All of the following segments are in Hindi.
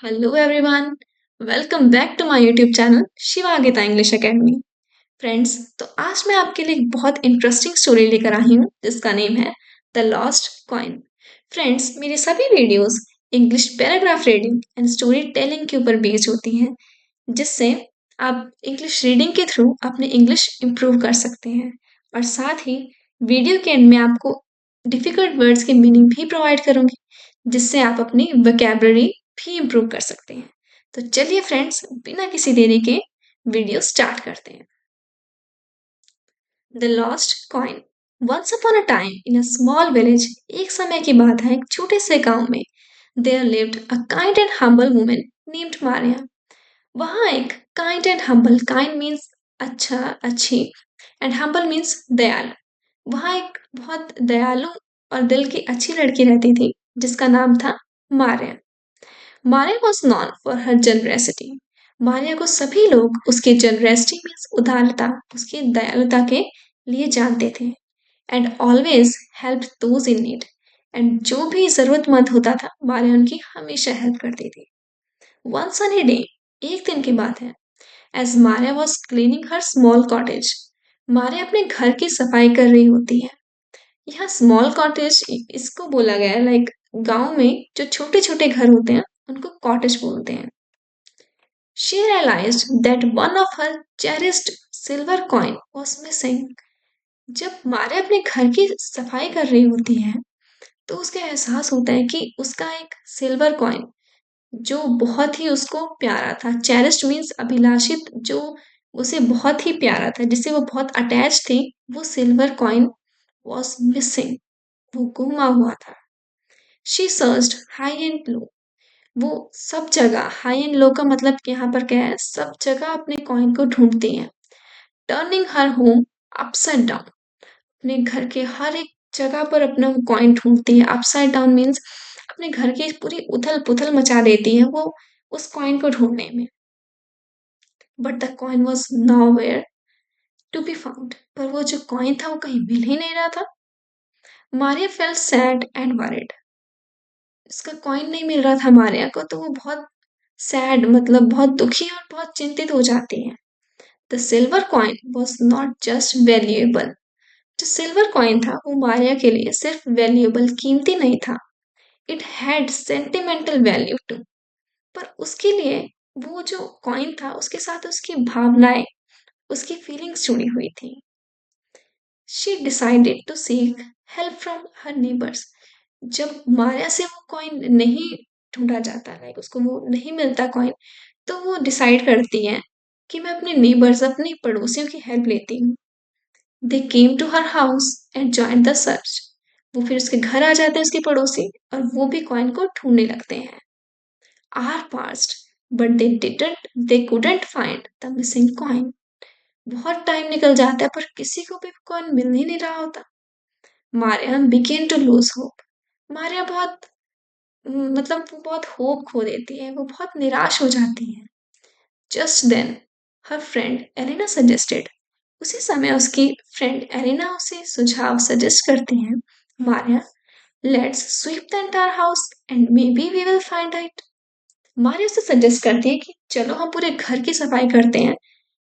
Hello everyone, welcome back to my YouTube channel Shivageeta English academy. Friends, तो आज मैं आपके लिए एक बहुत इंटरेस्टिंग स्टोरी लेकर आई हूँ जिसका नेम है द लॉस्ट कॉइन। फ्रेंड्स, मेरी सभी videos English paragraph reading and story telling के ऊपर बेस्ड होती हैं, जिससे आप इंग्लिश रीडिंग के थ्रू अपने इंग्लिश इम्प्रूव कर सकते हैं। और साथ ही वीडियो के एंड में आपको डिफिकल्ट वर्ड्स के मीनिंग भी प्रोवाइड करूंगी, जिससे आप अपनी वोकैबुलरी भी इम्प्रूव कर सकते हैं। तो चलिए फ्रेंड्स, बिना किसी देरी के वीडियो स्टार्ट करते हैं। The lost coin. Once upon a time in a small village, एक समय की बात है एक छोटे से गांव में, there lived a kind and humble woman named Maria. वहाँ एक kind and humble, kind means अच्छा, अच्छी, एंड हम्बल मीन्स दयालु। वहाँ एक बहुत दयालु और दिल की अच्छी लड़की रहती थी जिसका नाम था Maria. Maria was known for her generosity. Maria को सभी लोग उसकी जनरेसिटी मीन्स उदारता, उसकी दयालुता के लिए जानते थे। And always help those in need. And जो भी जरूरतमंद होता था, मारिया उनकी हमेशा हेल्प करती थी। वन सनी डे, एक दिन की बात है, as Maria was cleaning her small cottage. Maria अपने घर की सफाई कर रही होती है। यहाँ स्मॉल कॉटेज इसको बोला गया है, लाइक गांव में जो छोटे छोटे घर होते हैं उनको कॉटेज बोलते हैं। She realized that one of her cherished silver coin was missing. जब मारे अपने घर की सफाई कर रही होती है, तो उसके एहसास होता है कि उसका एक सिल्वर कॉइन जो बहुत ही उसको प्यारा था, चेरिस्ड मीन्स अभिलाषित, जो उसे बहुत ही प्यारा था, जिससे वो बहुत अटैच थी, वो सिल्वर कॉइन वॉज मिसिंग, वो गुमा हुआ था। She searched high and low, वो सब जगह, हाई एंड लो का मतलब यहाँ पर क्या है, सब जगह अपने कॉइन को ढूंढती हैं। टर्निंग हर होम अपसाइड डाउन, अपने घर के हर एक जगह पर अपना कॉइन ढूंढती है। अपसाइड डाउन मीन्स अपने घर की पूरी उथल पुथल मचा देती है वो उस कॉइन को ढूंढने में। But the coin was nowhere to be found, पर वो जो कॉइन था वो कहीं मिल ही नहीं रहा था। Maria felt sad and worried, उसका कॉइन नहीं मिल रहा था मारिया को, तो वो बहुत सैड, मतलब बहुत दुखी और बहुत चिंतित हो जाती है। The silver coin was not just valuable, जो सिल्वर कॉइन था वो मारिया के लिए सिर्फ वैल्यूएबल, कीमती नहीं था, it had sentimental value to, पर उसके लिए वो जो कॉइन था उसके साथ उसकी भावनाएं, उसकी फीलिंग्स जुड़ी हुई थी। She decided to seek help from her neighbours. जब मारिया से वो कॉइन नहीं ढूंढा जाता, लाइक उसको वो नहीं मिलता कॉइन, तो वो डिसाइड करती है कि मैं अपने नेबर्स, अपने पड़ोसियों की हेल्प लेती हूँ। They came to her house and join the search. वो फिर उसके घर आ जाते हैं, उसके पड़ोसी, और वो भी कॉइन को ढूंढने लगते हैं। Hours passed, but they couldn't find the missing coin. बहुत टाइम निकल जाता है पर किसी को भी कॉइन मिल ही नहीं रहा होता। Maria began to lose hope. Maria बहुत, मतलब वो बहुत होप खो देती है, वो बहुत निराश हो जाती है। Just then her friend Elina suggested, उसी समय उसकी फ्रेंड एलिना उसे सुझाव सजेस्ट करती हैं, Maria, let's sweep the entire house and maybe we will find it. Maria उसे सजेस्ट करती है कि चलो हम पूरे घर की सफाई करते हैं,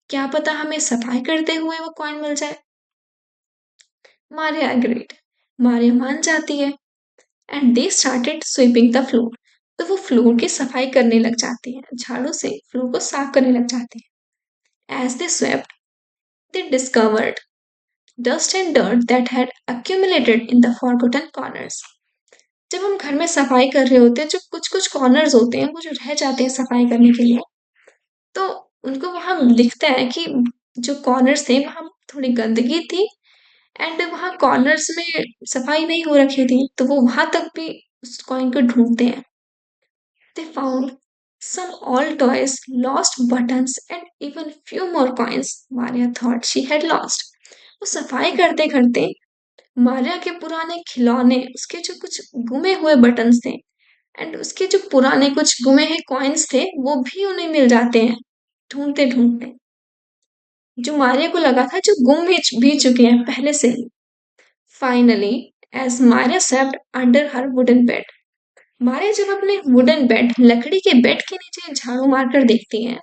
क्या पता हमें सफाई करते हुए वो कॉइन मिल जाए। मारिया एग्रीड, मारिया मान जाती है, and they started sweeping the floor. तो वो फ्लोर की सफाई करने लग जाती है, झाड़ू से फ्लोर को साफ करने लग जाती है। As they swept, they discovered dust and dirt that had accumulated in the forgotten corners. जब हम घर में सफाई कर रहे होते हैं, जो कुछ कुछ कॉर्नर्स होते हैं वो जो रह जाते हैं सफाई करने के लिए, तो उनको वहां दिखता है कि जो कॉर्नर्स थे वहां थोड़ी गंदगी थी, एंड वहां कॉर्नर्स में सफाई नहीं हो रखी थी, तो वो वहां तक भी उस कॉइन को ढूंढते हैं। They found some old toys, lost buttons, and even few more coins Maria thought she had lost. वो सफाई करते करते मारिया के पुराने खिलौने, उसके जो कुछ गुमे हुए बटन्स थे, एंड उसके जो पुराने कुछ गुमे हुए कॉइन्स थे, वो भी उन्हें मिल जाते हैं ढूंढते ढूंढते। जो मारिया को लगा था जो गुम भी चुके हैं पहले से ही। Finally, as Maria slept under her wooden bed, Maria जब अपने वुडन बेड लकड़ी के बेड के नीचे झाड़ू मारकर देखती है,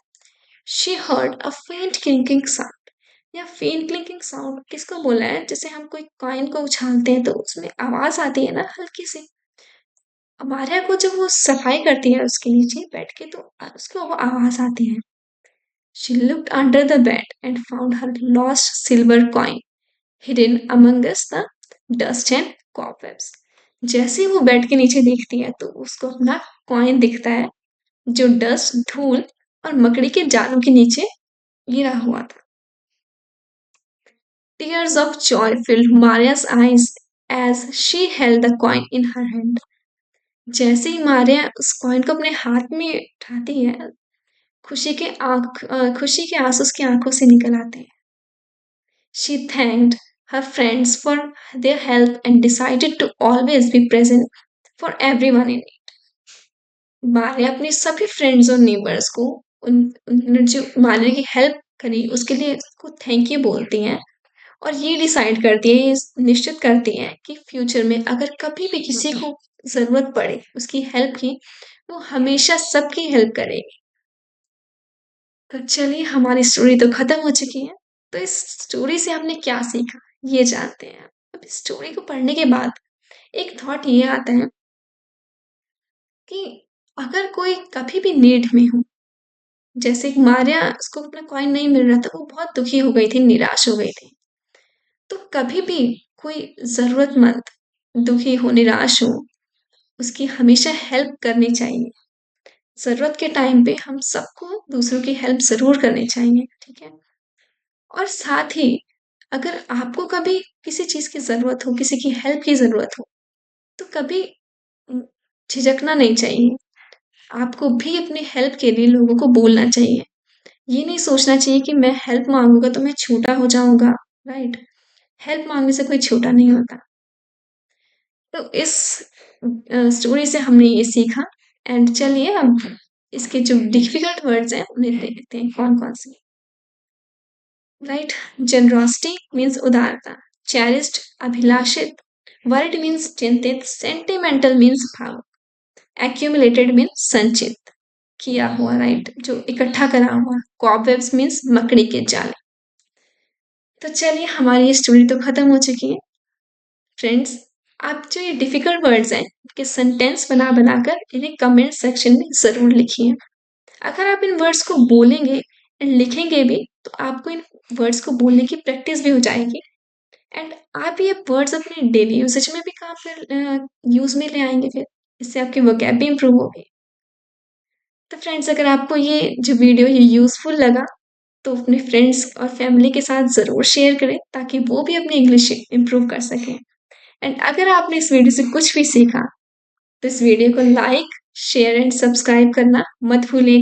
शी हर्ड अ फेंट क्लिंकिंग साउंड। या फेंट क्लिंकिंग साउंड किसको बोला है? जैसे हम कोई कॉइन को उछालते हैं तो उसमें आवाज आती है ना हल्की सी। मारिया को जब वो सफाई करती है उसके नीचे बैठ के तो उसको वो आवाज आती है। She looked under the bed and found her lost silver coin hidden amongst the dust and cobwebs. जैसे ही वो बेड के नीचे देखती है तो उसको अपना कॉइन दिखता है जो डस्ट, धूल और मकड़ी के जालों के नीचे गिरा हुआ था। Tears of joy filled Maria's eyes as she held the coin in her hand. जैसे ही मारिया उस कॉइन को अपने हाथ में उठाती है, खुशी के आंसू उसकी आंखों से निकल आते हैं। She thanked her friends for their help and decided to always be present for everyone in it. Maria अपने सभी फ्रेंड्स और नेबर्स को उन उन्होंने जो मारिया की हेल्प करी उसके लिए उसको थैंक यू बोलती हैं और ये डिसाइड करती है, ये निश्चित करती है कि फ्यूचर में अगर कभी भी किसी को ज़रूरत पड़े उसकी हेल्प की, वो हमेशा सबकी हेल्प करेगी। तो चलिए हमारी स्टोरी तो खत्म हो चुकी है। तो इस स्टोरी से हमने क्या सीखा ये जानते हैं। अब इस स्टोरी को पढ़ने के बाद एक थॉट ये आता है कि अगर कोई कभी भी नीड में हो, जैसे कि मारिया उसको अपना कॉइन नहीं मिल रहा था, वो बहुत दुखी हो गई थी, निराश हो गई थी। तो कभी भी कोई ज़रूरतमंद दुखी हो, निराश हो, उसकी हमेशा हेल्प करनी चाहिए। ज़रूरत के टाइम पे हम सबको दूसरों की हेल्प ज़रूर करनी चाहिए, ठीक है? और साथ ही अगर आपको कभी किसी चीज़ की ज़रूरत हो, किसी की हेल्प की ज़रूरत हो, तो कभी उम, झिझकना नहीं चाहिए। आपको भी अपनी हेल्प के लिए लोगों को बोलना चाहिए। ये नहीं सोचना चाहिए कि मैं हेल्प माँगूँगा तो मैं छोटा हो जाऊँगा, राइट? हेल्प माँगने से कोई छोटा नहीं होता। तो इस स्टोरी से हमने ये सीखा एंड चलिए अब इसके जो डिफिकल्ट वर्ड्स हैं उन्हें देखते हैं कौन-कौन से। राइट, जेनरोसिटी मीन्स उदारता, चेरिस्ड अभिलाषित, वर्ड मीन्स चिंतित, सेंटिमेंटल मीन्स भावुक, एक्यूमुलेटेड मीन्स संचित किया हुआ, राइट, जो इकट्ठा करा हुआ, कॉबवेब्स मीन्स मकड़ी के जाले। तो चलिए हमारी ये स्टोरी तो खत्म हो चुकी है। फ्रेंड्स, आप जो ये डिफिकल्ट वर्ड्स हैं इनके सेंटेंस बना बनाकर इन्हें कमेंट सेक्शन में ज़रूर लिखिए। अगर आप इन वर्ड्स को बोलेंगे एंड लिखेंगे भी तो आपको इन वर्ड्स को बोलने की प्रैक्टिस भी हो जाएगी एंड आप ये वर्ड्स अपने डेली यूसेज में भी काम कर यूज़ में ले आएंगे फिर इससे आपकी वोकैब भी इम्प्रूव होगी। तो फ्रेंड्स, अगर आपको ये जो वीडियो ये यूज़फुल लगा तो अपने फ्रेंड्स और फैमिली के साथ ज़रूर शेयर करें ताकि वो भी अपनी इंग्लिश इम्प्रूव कर सकें। एंड अगर आपने इस वीडियो से कुछ भी सीखा तो इस वीडियो को लाइक, शेयर एंड सब्सक्राइब करना मत भूलिए।